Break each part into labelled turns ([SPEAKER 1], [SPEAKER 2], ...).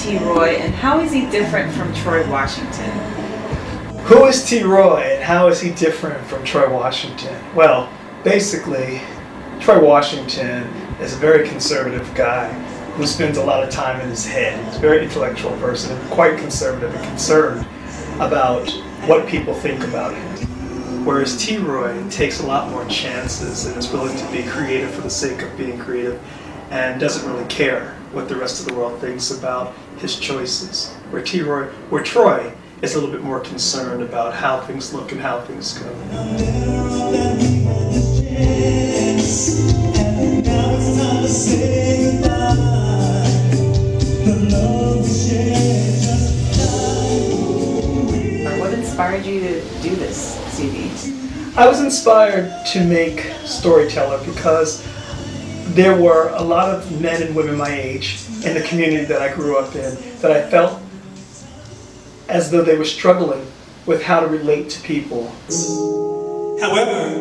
[SPEAKER 1] T. Roy, and how is he different from Troy Washington?
[SPEAKER 2] Who is T. Roy and how is he different from Troy Washington? Well, basically, Troy Washington is a very conservative guy who spends a lot of time in his head. He's a very intellectual person, and quite conservative and concerned about what people think about him. Whereas T. Roy takes a lot more chances and is willing to be creative for the sake of being creative and doesn't really care what the rest of the world thinks about his choices. Where Troy is a little bit more concerned about how things look and how things go.
[SPEAKER 1] What inspired you to do this CD?
[SPEAKER 2] I was inspired to make Storyteller because there were a lot of men and women my age in the community that I grew up in that I felt as though they were struggling with how to relate to people.
[SPEAKER 3] However,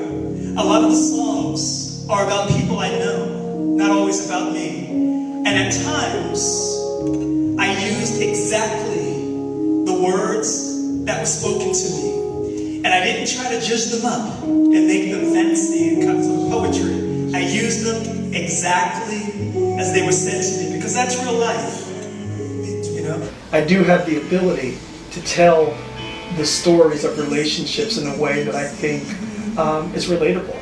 [SPEAKER 3] a lot of the songs are about people I know, not always about me. And at times, I used exactly the words that were spoken to me. And I didn't try to judge them up and make them fancy and kind of poetry. I used them exactly as they were said to me, because that's real life, you know?
[SPEAKER 2] I do have the ability to tell the stories of relationships in a way that I think is relatable.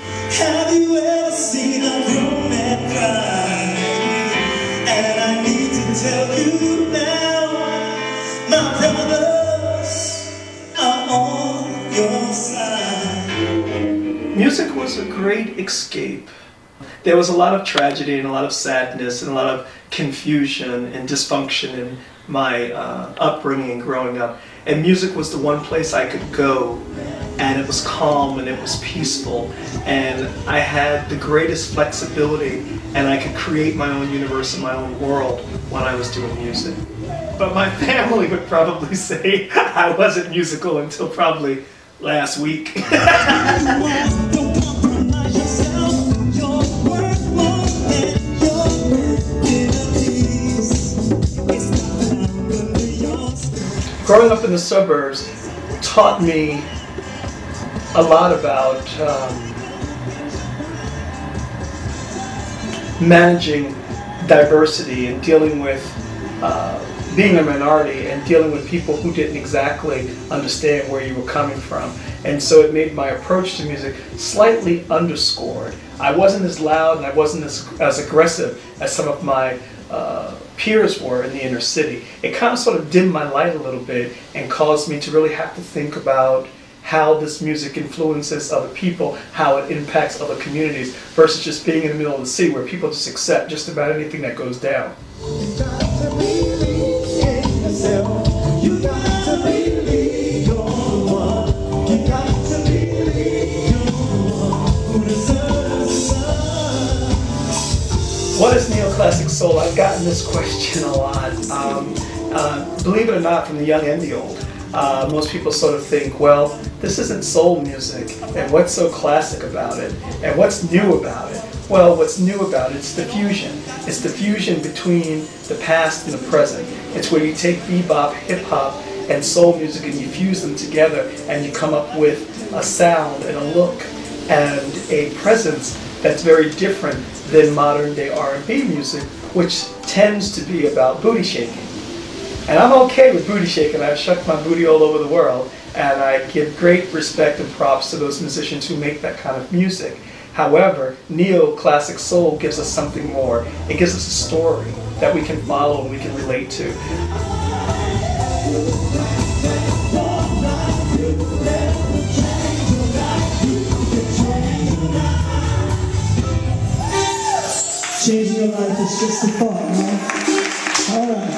[SPEAKER 3] Have you ever seen a grown man cry? And I need to tell you now, my brothers are on your side.
[SPEAKER 2] Music was a great escape. There was a lot of tragedy and a lot of sadness and a lot of confusion and dysfunction in my upbringing growing up. And music was the one place I could go, and it was calm and it was peaceful, and I had the greatest flexibility, and I could create my own universe and my own world when I was doing music. But my family would probably say I wasn't musical until probably last week. Growing up in the suburbs taught me a lot about managing diversity and dealing with being a minority and dealing with people who didn't exactly understand where you were coming from. And so it made my approach to music slightly underscored. I wasn't as loud and I wasn't as aggressive as some of my peers were in the inner city. It kind of sort of dimmed my light a little bit and caused me to really have to think about how this music influences other people, how it impacts other communities, versus just being in the middle of the city where people just accept just about anything that goes down. What is neoclassic soul? I've gotten this question a lot. Believe it or not, from the young and the old. Most people sort of think, well, this isn't soul music, and what's so classic about it? And what's new about it? Well, what's new about it is the fusion. It's the fusion between the past and the present. It's where you take bebop, hip-hop, and soul music and you fuse them together and you come up with a sound and a look and a presence that's very different than modern day R&B music, which tends to be about booty shaking. And I'm okay with booty shaking. I've shucked my booty all over the world, and I give great respect and props to those musicians who make that kind of music. However, neo-classic soul gives us something more. It gives us a story that we can follow and we can relate to.
[SPEAKER 3] Changing your life is just a thought, man. All right.